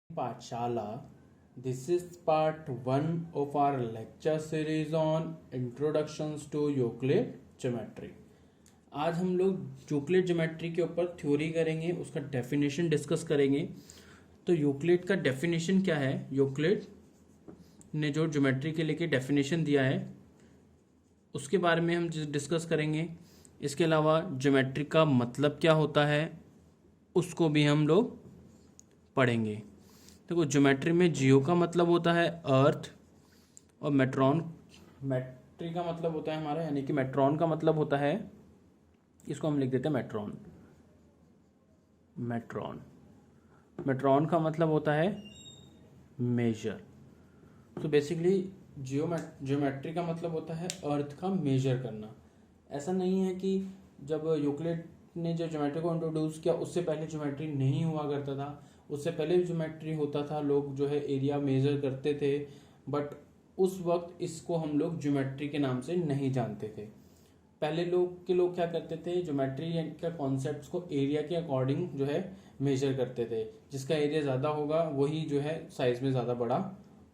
Pachala. This is part 1 of our lecture series on Introductions to Euclid Geometry. आज हम लोग Euclid geometry के ऊपर थ्योरी करेंगे, उसका डेफिनेशन डिस्कस करेंगे। तो यूक्लिड का डेफिनेशन क्या है, यूक्लिड ने जो ज्योमेट्री के लिए डेफिनेशन दिया है उसके बारे में हम डिस्कस करेंगे। इसके अलावा ज्योमेट्री का मतलब क्या होता है उसको भी हम लोग पढ़ेंगे। देखो, ज्योमेट्री में जियो का मतलब होता है अर्थ, और मैट्री का मतलब होता है हमारा, यानी कि मेट्रॉन का मतलब होता है, इसको हम लिख देते हैं मेट्रॉन। मेट्रॉन का मतलब होता है मेजर। तो बेसिकली ज्योमेट्री का मतलब होता है अर्थ का मेजर करना। ऐसा नहीं है कि जब यूक्लिड ने जो ज्योमेट्री को इंट्रोड्यूस किया उससे पहले ज्योमेट्री नहीं हुआ करता था, उससे पहले ज्योमेट्री होता था, लोग जो है एरिया मेजर करते थे, बट उस वक्त इसको हम लोग ज्योमेट्री के नाम से नहीं जानते थे। पहले लोग क्या करते थे, ज्योमेट्री का कॉन्सेप्ट्स को एरिया के अकॉर्डिंग जो है मेजर करते थे। जिसका एरिया ज़्यादा होगा वही जो है साइज में ज़्यादा बड़ा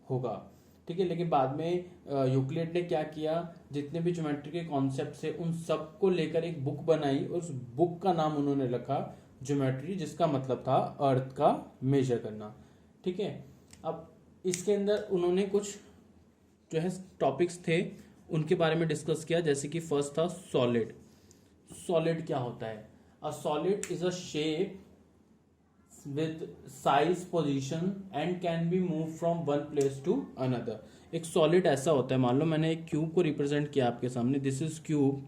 होगा, ठीक है। लेकिन बाद में यूक्लिड ने क्या किया, जितने भी ज्योमेट्री के कॉन्सेप्ट थे उन सब को लेकर एक बुक बनाई, उस बुक का नाम उन्होंने रखा ज्योमेट्री, जिसका मतलब था अर्थ का मेजर करना, ठीक है। अब इसके अंदर उन्होंने कुछ जो है टॉपिक्स थे उनके बारे में डिस्कस किया, जैसे कि फर्स्ट था सॉलिड। सॉलिड क्या होता है? A solid is a shape with size, position and can be move from one place to another. एक सॉलिड ऐसा होता है, मान लो मैंने एक क्यूब को रिप्रेजेंट किया आपके सामने, दिस इज क्यूब,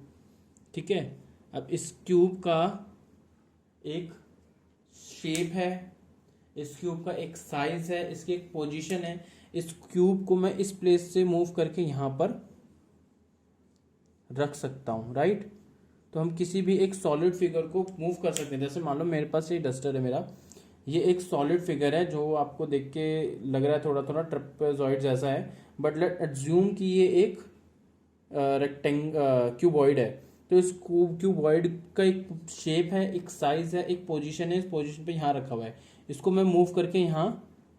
ठीक है। अब इस क्यूब का एक शेप है, इस क्यूब का एक साइज है, इसकी एक पोजीशन है। इस क्यूब को मैं इस प्लेस से मूव करके यहां पर रख सकता हूं, राइट। तो हम किसी भी एक सॉलिड फिगर को मूव कर सकते हैं। जैसे मान लो मेरे पास ये डस्टर है मेरा, ये एक सॉलिड फिगर है जो आपको देख के लग रहा है थोड़ा थोड़ा ट्रेपेजॉइड जैसा है, बट लेट एज्यूम कि ये एक क्यूबॉइड है। तो इस क्यूबॉइड का एक शेप है, एक साइज है, एक पोजीशन है, इस पोजीशन पे यहाँ रखा हुआ है, इसको मैं मूव करके यहाँ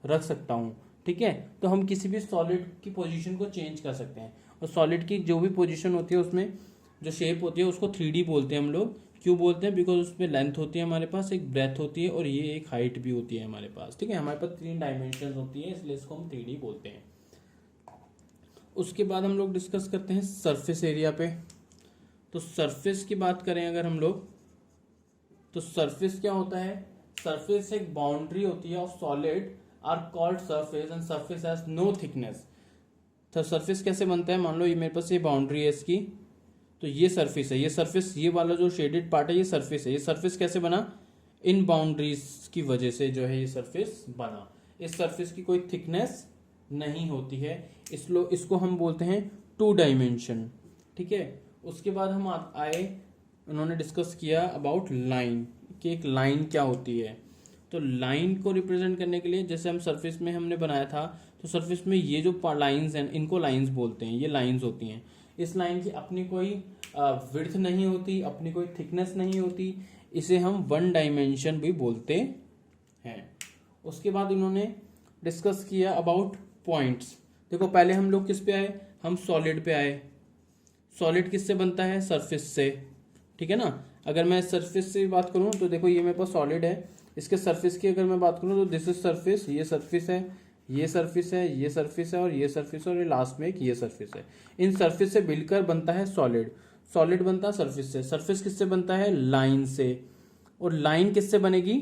रख सकता हूँ, ठीक है। तो हम किसी भी सॉलिड की पोजीशन को चेंज कर सकते हैं, और सॉलिड की जो भी पोजीशन होती है उसमें जो शेप होती है उसको 3D बोलते हैं हम लोग। क्यों बोलते हैं? बिकॉज उसमें लेंथ होती है हमारे पास, एक ब्रेथ होती है, और ये एक हाइट भी होती है हमारे पास, ठीक है। हमारे पास 3 डायमेंशन होती है, इसलिए इसको हम 3D बोलते हैं। उसके बाद हम लोग डिस्कस करते हैं सरफेस एरिया पे। तो सरफेस की बात करें अगर हम लोग, तो सरफेस क्या होता है? सरफेस एक बाउंड्री होती है of solid are called surface, and surface has no thickness. तो सरफेस कैसे बनता है? मान लो ये मेरे पास ये बाउंड्री है इसकी, तो ये सरफेस है, ये सरफेस, ये वाला जो शेडेड पार्ट है ये सरफेस है। ये सरफेस कैसे बना? इन बाउंड्रीज की वजह से जो है ये सरफेस बना। इस सरफेस की कोई थिकनेस नहीं होती है, इसको हम बोलते हैं 2 डायमेंशन, ठीक है। उसके बाद हम आए, उन्होंने डिस्कस किया अबाउट लाइन, कि एक लाइन क्या होती है। तो लाइन को रिप्रेजेंट करने के लिए, जैसे हम सरफेस में हमने बनाया था, तो सरफेस में ये जो लाइंस हैं इनको लाइंस बोलते हैं, ये लाइंस होती हैं। इस लाइन की अपनी कोई विड्थ नहीं होती, अपनी कोई थिकनेस नहीं होती, इसे हम 1 डायमेंशन भी बोलते हैं। उसके बाद इन्होंने डिस्कस किया अबाउट पॉइंट्स। देखो, पहले हम लोग किस पे आए? हम सॉलिड पे आए। सॉलिड किससे बनता है? सरफेस से, ठीक है ना। अगर मैं सरफेस से बात करूं तो देखो ये मेरे पास सॉलिड है, इसके सरफेस की अगर मैं बात करूं तो दिस इज सरफेस, ये सरफेस है, ये सरफेस है, ये सरफेस है, और ये सरफेस है, और ये लास्ट में एक ये सरफेस है। इन सरफेस से मिलकर बनता है सॉलिड। सॉलिड बनता है सरफेस से। सरफेस किससे बनता है? लाइन से। और लाइन किससे बनेगी?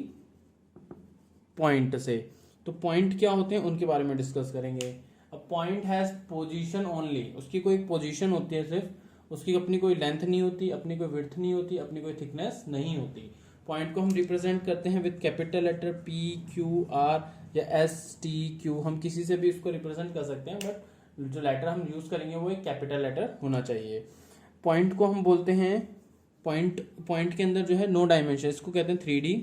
पॉइंट से। तो पॉइंट क्या होते हैं उनके बारे में डिस्कस करेंगे। अब पॉइंट हैज पोजीशन ओनली, उसकी कोई पोजीशन होती है सिर्फ, उसकी अपनी कोई लेंथ नहीं होती, अपनी कोई विड्थ नहीं होती, अपनी कोई थिकनेस नहीं होती। पॉइंट को हम रिप्रेजेंट करते हैं with capital letter P, Q, R या S, T, Q, हम किसी से भी इसको रिप्रेजेंट कर सकते हैं, बट जो लेटर हम यूज करेंगे वो एक कैपिटल लेटर होना चाहिए। पॉइंट को हम बोलते हैं, पॉइंट के अंदर जो है नो डायमेंशन, इसको कहते हैं 3D,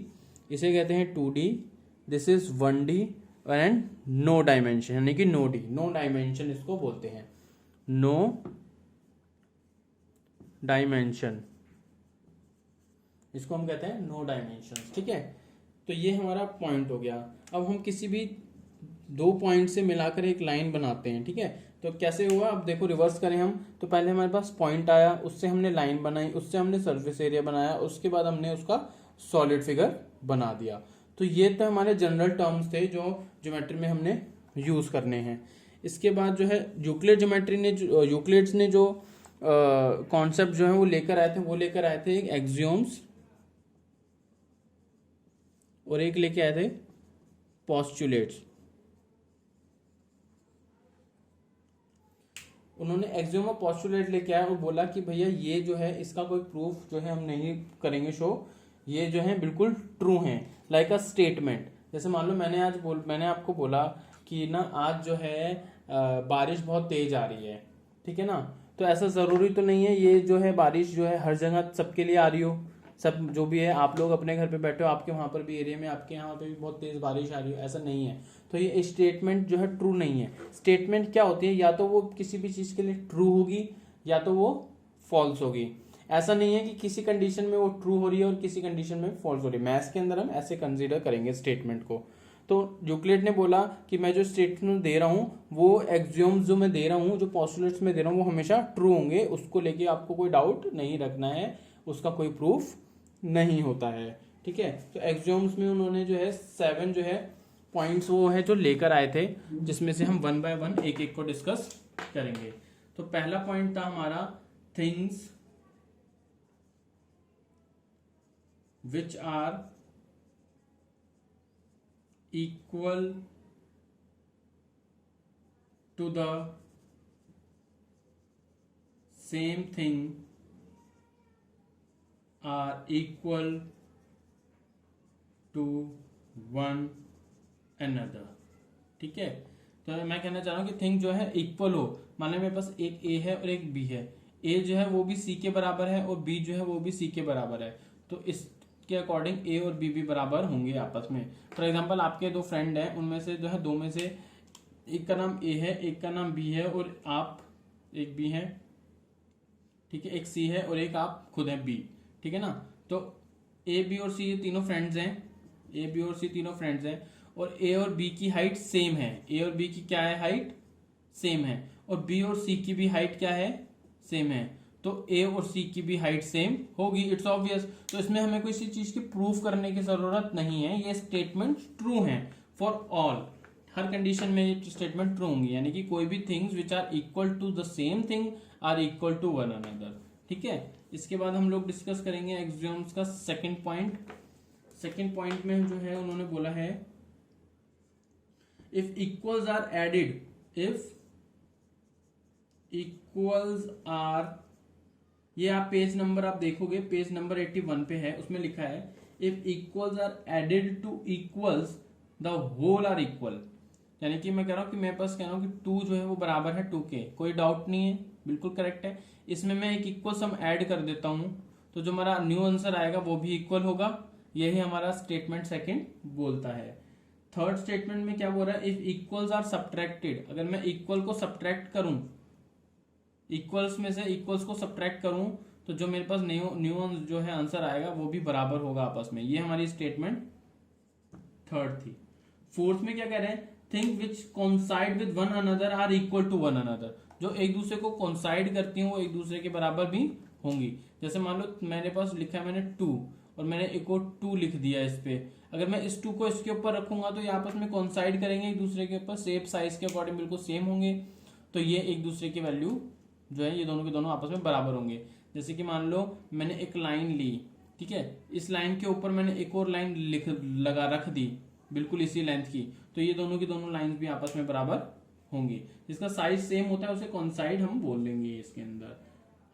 इसे कहते हैं 2D, this is 1D and no dimension, यानी कि नो डी, नो डायमेंशन इसको बोलते हैं, नो डायमेंशन, इसको हम कहते हैं नो डायमेंशन, ठीक है। तो ये हमारा पॉइंट हो गया। अब हम किसी भी दो पॉइंट से मिलाकर एक लाइन बनाते हैं, ठीक है। तो कैसे हुआ, अब देखो रिवर्स करें हम, तो पहले हमारे पास पॉइंट आया, उससे हमने लाइन बनाई, उससे हमने सरफेस एरिया बनाया, उसके बाद हमने उसका सॉलिड फिगर बना दिया। तो ये तो हमारे जनरल टर्म्स थे जो ज्योमेट्री में हमने यूज करने हैं। इसके बाद जो है यूक्लिड्स ने जो कॉन्सेप्ट जो है वो लेकर आए थे एक एक्सियोम्स और एक लेके आए थे पोस्टुलेट्स। उन्होंने एक्सियोम और पोस्टुलेट लेके आया और बोला कि भैया ये जो है इसका कोई प्रूफ जो है हम नहीं करेंगे शो, ये जो है बिल्कुल ट्रू है, लाइक अ स्टेटमेंट। जैसे मान लो मैंने आपको बोला कि ना आज जो है बारिश बहुत तेज आ रही है, ठीक है ना। तो ऐसा जरूरी तो नहीं है ये जो है बारिश जो है हर जगह सबके लिए आ रही हो, सब जो भी है आप लोग अपने घर पे बैठे हो, आपके वहां पर भी एरिया में आपके यहाँ पे भी बहुत तेज बारिश आ रही हो, ऐसा नहीं है। तो ये स्टेटमेंट जो है ट्रू नहीं है। स्टेटमेंट क्या होती है, या तो वो किसी भी चीज के लिए ट्रू होगी या तो वो फॉल्स होगी। ऐसा नहीं है कि किसी कंडीशन में वो ट्रू हो रही है और किसी कंडीशन में फॉल्स हो रही है। मैथ्स के अंदर हम ऐसे कंसीडर करेंगे स्टेटमेंट को। तो यूक्लिड ने बोला कि मैं जो स्टेटमेंट दे रहा हूँ वो एक्सियोम्स जो मैं दे रहा हूँ, जो पोस्टुलेट्स में दे रहा हूँ वो हमेशा ट्रू होंगे, उसको लेके आपको कोई डाउट नहीं रखना है, उसका कोई प्रूफ नहीं होता है, ठीक है। तो एक्सियोम्स में उन्होंने जो है 7 जो है पॉइंट्स वो है जो लेकर आए थे, जिसमें से हम 1 बाय 1 एक एक को डिस्कस करेंगे। तो पहला पॉइंट था हमारा things which are equal to the same thing are equal to one another, ठीक है। तो मैं कहना चाह रहा हूं कि थिंग जो है इक्वल हो, मान लो मेरे पास एक ए है और एक बी है, ए जो है वो भी सी के बराबर है और बी जो है वो भी सी के बराबर है, तो इसके अकॉर्डिंग ए और बी भी बराबर होंगे आपस में। फॉर एग्जांपल आपके दो फ्रेंड हैं, उनमें से जो है दो में से एक का नाम ए है, एक का नाम बी है और आप एक बी है, ठीक है, एक सी है और एक आप खुद हैं बी, ठीक है ना। तो ए बी और सी ये तीनों फ्रेंड्स हैं, ए बी और सी तीनों फ्रेंड्स हैं और ए और बी की हाइट सेम है, ए और बी की क्या है हाइट सेम है, और बी और सी की भी हाइट क्या है सेम है, तो ए और सी की भी हाइट सेम होगी, इट्स ऑब्वियस। तो इसमें हमें किसी चीज की प्रूफ करने की जरूरत नहीं है, ये स्टेटमेंट ट्रू है फॉर ऑल, हर कंडीशन में ये स्टेटमेंट ट्रू होंगी, यानी कि कोई भी things which are equal to the same thing are equal to one another, ठीक है। इसके बाद हम लोग डिस्कस करेंगे एक्सियोम्स का सेकंड पॉइंट। सेकंड पॉइंट में जो है उन्होंने बोला है if equals are added, if equals are, ये आप पेज नंबर आप देखोगे पेज नंबर 81 पे है, उसमें लिखा है if equals are added to equals the whole are equal, यानी कि मैं कह रहा हूं कि मेरे पास कह रहा हूं कि 2 जो है वो बराबर है 2 के, कोई डाउट नहीं है, बिल्कुल करेक्ट है। इसमें मैं एक इक्वल सम ऐड कर देता हूं तो जो हमारा न्यू आंसर आएगा वो भी इक्वल होगा, यही हमारा स्टेटमेंट सेकंड बोलता है। थर्ड स्टेटमेंट में क्या बोल रहा है इफ इक्वल्स आर सब्ट्रैक्टेड, अगर मैं इक्वल को सब्ट्रैक्ट करूं, इक्वल्स में से इक्वल्स को सब्ट्रैक्ट करूं तो जो मेरे पास न्यू जो है आंसर आएगा वो भी बराबर होगा आपस में, ये हमारी स्टेटमेंट थर्ड थी। फोर्थ में क्या कह रहे हैं thing which coincide with one another are equal to one another, जो एक दूसरे को कोइंसाइड करती हैं वो एक दूसरे के बराबर भी होंगी। जैसे मान लो मेरे पास लिखा है मैंने 2 और मैंने एक और 2 लिख दिया इस पे, अगर मैं इस 2 को इसके ऊपर रखूंगा तो ये आपस में कोइंसाइड करेंगे एक दूसरे के ऊपर, शेप साइज के अकॉर्डिंग बिल्कुल सेम होंगे, तो ये एक दूसरे की वैल्यू जो है ये दोनों के दोनों आपस में बराबर होंगे। जैसे कि मान लो मैंने एक लाइन ली, ठीक है, इस लाइन के ऊपर मैंने एक और लाइन रख दी बिल्कुल इसी लेंथ की, तो ये दोनों की दोनों लाइंस भी आपस में बराबर होंगी, जिसका साइज सेम होता है उसे कोइंसाइड हम बोल लेंगे इसके अंदर।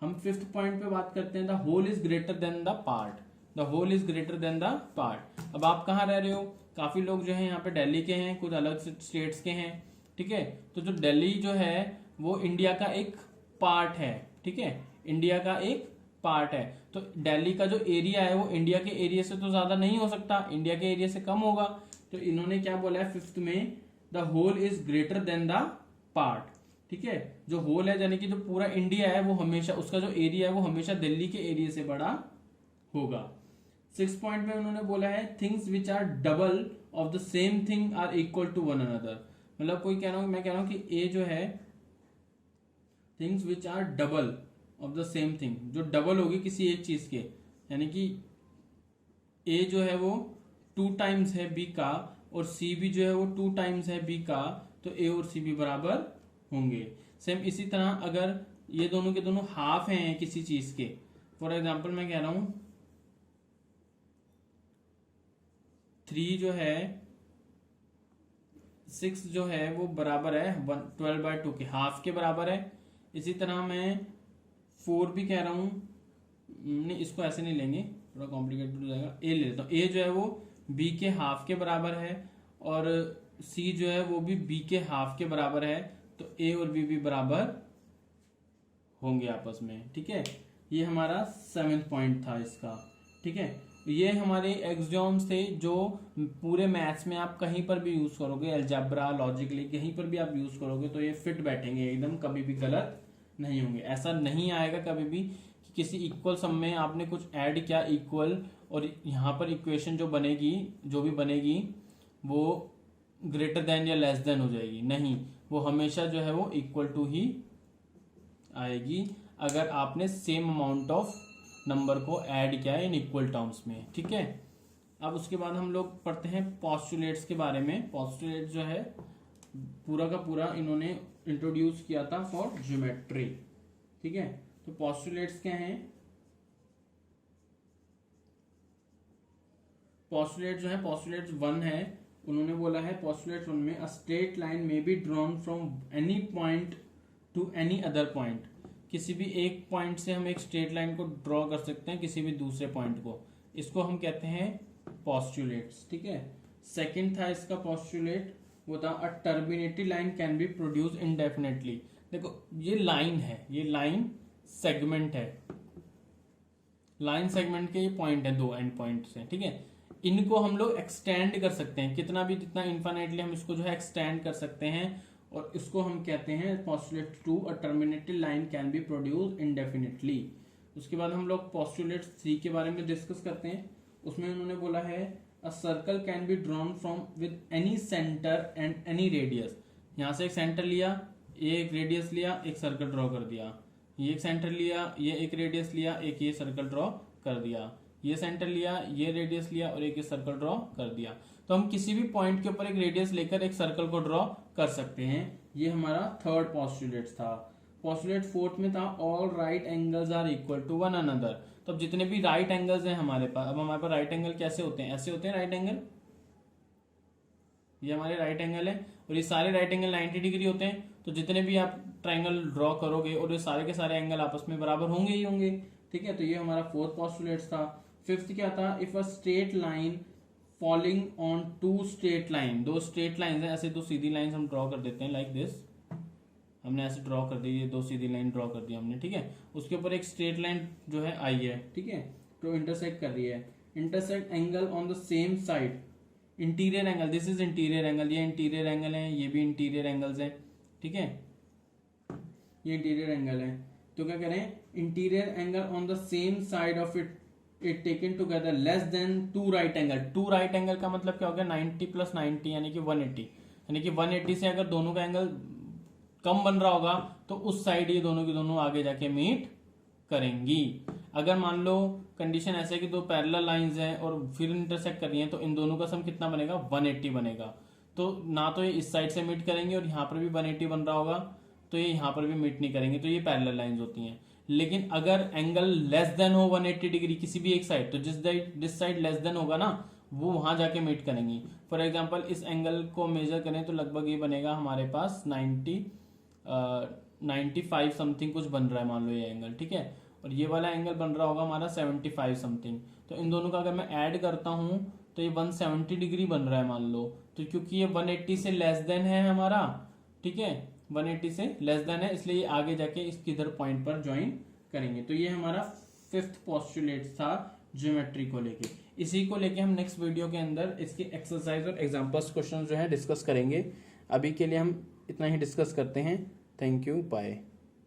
हम फिफ्थ पॉइंट पे बात करते हैं the whole is greater than the part, the whole is greater than the part. अब आप कहाँ रह रहे हो, काफी लोग जो है यहाँ पे दिल्ली के हैं, कुछ अलग स्टेट्स के हैं, ठीक है। तो जो दिल्ली जो है वो इंडिया का एक पार्ट है, ठीक है, इंडिया का एक पार्ट है, तो दिल्ली का जो एरिया है वो इंडिया के एरिया से तो ज्यादा नहीं हो सकता, इंडिया के एरिया से कम होगा। तो इन्होंने क्या बोला है फिफ्थ में the whole is greater than the part, ठीक है। जो होल है यानी कि जो पूरा इंडिया है वो हमेशा उसका जो एरिया है वो हमेशा दिल्ली के एरिया से बड़ा होगा। सिक्स पॉइंट में उन्होंने बोला है things which are double of the same thing are equal to one another, मतलब कोई कह रहा हूँ, मैं कह रहा हूँ कि ए जो है things which are double of the same thing, जो डबल होगी किसी एक चीज के, यानी कि ए जो है वो 2 टाइम्स है बी का और सी भी जो है वो 2 टाइम्स है बी का, तो ए और सी भी बराबर होंगे। सेम इसी तरह अगर ये दोनों के दोनों हाफ हैं किसी चीज के, फॉर एग्जाम्पल मैं कह रहा हूं 3 जो है 6 जो है वो बराबर है 12/2 के, हाफ के बराबर है। इसी तरह मैं 4 भी कह रहा हूं, नहीं इसको ऐसे नहीं लेंगे, थोड़ा कॉम्प्लिकेटेड हो जाएगा। ए ले लेता हूँ, ए जो है वो बी के हाफ के बराबर है और सी जो है वो भी बी के हाफ के बराबर है, तो ए और बी भी बराबर होंगे आपस में। ठीक है, ये हमारा 7th पॉइंट था इसका। ठीक है, ये हमारे एग्जाम्स थे जो पूरे मैथ्स में आप कहीं पर भी यूज करोगे, अलजेब्रा, लॉजिकली कहीं पर भी आप यूज करोगे तो ये फिट बैठेंगे एकदम, कभी भी गलत नहीं होंगे। ऐसा नहीं आएगा कभी भी कि किसी इक्वल सम में आपने कुछ ऐड किया इक्वल और यहाँ पर इक्वेशन जो बनेगी, जो भी बनेगी वो ग्रेटर देन या लेस देन हो जाएगी, नहीं, वो हमेशा जो है वो इक्वल टू ही आएगी अगर आपने सेम अमाउंट ऑफ नंबर को ऐड किया है इन इक्वल टर्म्स में। ठीक है, अब उसके बाद हम लोग पढ़ते हैं पोस्टुलेट्स के बारे में। पोस्टुलेट जो है पूरा का पूरा इन्होंने इंट्रोड्यूस किया था फॉर ज्योमेट्री। ठीक है, तो पोस्टुलेट्स क्या हैं? पोस्टुलेट जो है, पोस्टुलेट 1 है, उन्होंने बोला है पोस्टुलेट 1 में a straight line may be drawn from any point two any other point. किसी भी एक पॉइंट से हम एक स्ट्रेट लाइन को ड्रॉ कर सकते हैं किसी भी दूसरे पॉइंट को, इसको हम कहते हैं पोस्टुलेट्स। ठीक है, सेकंड था इसका पोस्टुलेट, वो था a terminated line can be produce indefinitely. देखो ये लाइन है, ये लाइन सेगमेंट है, लाइन सेगमेंट के ये पॉइंट है, 2 एंड पॉइंट से। ठीक है, इनको हम लोग एक्सटेंड कर सकते हैं कितना भी, जितना इन्फिनिटली हम इसको जो है एक्सटेंड कर सकते हैं, और इसको हम कहते हैं postulate 2 a terminated line can be produce इंडेफिनिटली। उसके बाद हम लोग पोस्टुलेट 3 के बारे में डिस्कस करते हैं। उसमें उन्होंने बोला है a circle can be drawn from with any centre and any radius. यहाँ से एक सेंटर लिया, ये एक रेडियस लिया, एक सर्कल ड्रॉ कर दिया, ये एक सेंटर लिया, ये एक रेडियस लिया, एक ये सर्कल ड्रॉ कर दिया, ये सेंटर लिया, ये रेडियस लिया और एक ये सर्कल ड्रॉ कर दिया। तो हम किसी भी पॉइंट के ऊपर एक रेडियस लेकर एक सर्कल को ड्रॉ कर सकते हैं। ये हमारा थर्ड पोस्टुलेट था। पोस्टुलेट 4th में था all right angles are equal to one another. तो अब जितने भी राइट एंगल्स हैं हमारे पास, अब हमारे पास राइट एंगल कैसे होते हैं? ऐसे होते हैं राइट एंगल, ये हमारे राइट एंगल है और ये सारे राइट एंगल 90 डिग्री होते हैं। तो जितने भी आप ट्राइंगल ड्रॉ करोगे और ये सारे के सारे एंगल आपस में बराबर होंगे ही होंगे। ठीक है, तो ये हमारा 4th पोस्टुलेट था। 5th क्या था? If a straight line falling on 2 straight line, 2 straight line है, ऐसे 2 सीधी लाइन हम ड्रॉ कर देते हैं लाइक दिस, हमने ऐसे ड्रॉ कर दी, ये 2 सीधी लाइन ड्रॉ कर दी हमने। ठीक है, उसके ऊपर एक स्ट्रेट लाइन जो है आई है, ठीक है, तो इंटरसेक्ट कर रही है, intersect angle on the same side, interior angle, this is interior angle, ये इंटीरियर एंगल है, ये भी इंटीरियर एंगल्स है। ठीक है, ये इंटीरियर एंगल है, तो क्या करें? Interior angle on the same side of it taken together less than 2 right angle. 2 right angle का मतलब क्या हो गया? 90 + 90 यानी कि 180, यानी कि 180 से अगर दोनों का एंगल कम बन रहा होगा तो उस साइड ये दोनों की दोनों आगे जाके मीट करेंगी। अगर मान लो कंडीशन ऐसे है कि 2 पैरेलल लाइंस हैं और फिर इंटरसेक्ट कर रही हैं, तो इन दोनों का सम कितना बनेगा? 180 बनेगा। तो ना तो ये इस साइड से मीट करेंगे और यहाँ पर भी 180 बन रहा होगा, तो ये यहाँ पर भी मीट नहीं करेंगे, तो ये पैरेलल लाइंस होती हैं। लेकिन अगर एंगल लेस देन हो 180 डिग्री किसी भी एक साइड, तो जिस साइड लेस देन होगा ना वो वहां जाके मीट करेंगी। फॉर एग्जांपल इस एंगल को मेजर करें तो लगभग ये बनेगा हमारे पास 95 समथिंग कुछ बन रहा है, मान लो ये एंगल। ठीक है, और ये वाला एंगल बन रहा होगा हमारा 75 समथिंग। तो इन दोनों का अगर मैं ऐड करता हूं तो ये 170 डिग्री बन रहा है मान लो, तो क्योंकि ये 180 से लेस देन है हमारा, ठीक है, 180 से लेस देन है, इसलिए ये आगे जाके इस किधर पॉइंट पर ज्वाइन करेंगे। तो ये हमारा 5th पोस्टुलेट था ज्योमेट्री को लेके। इसी को लेके हम नेक्स्ट वीडियो के अंदर इसके एक्सरसाइज और एग्जांपल्स क्वेश्चन जो है डिस्कस करेंगे। अभी के लिए हम इतना ही डिस्कस करते हैं। Thank you, bye.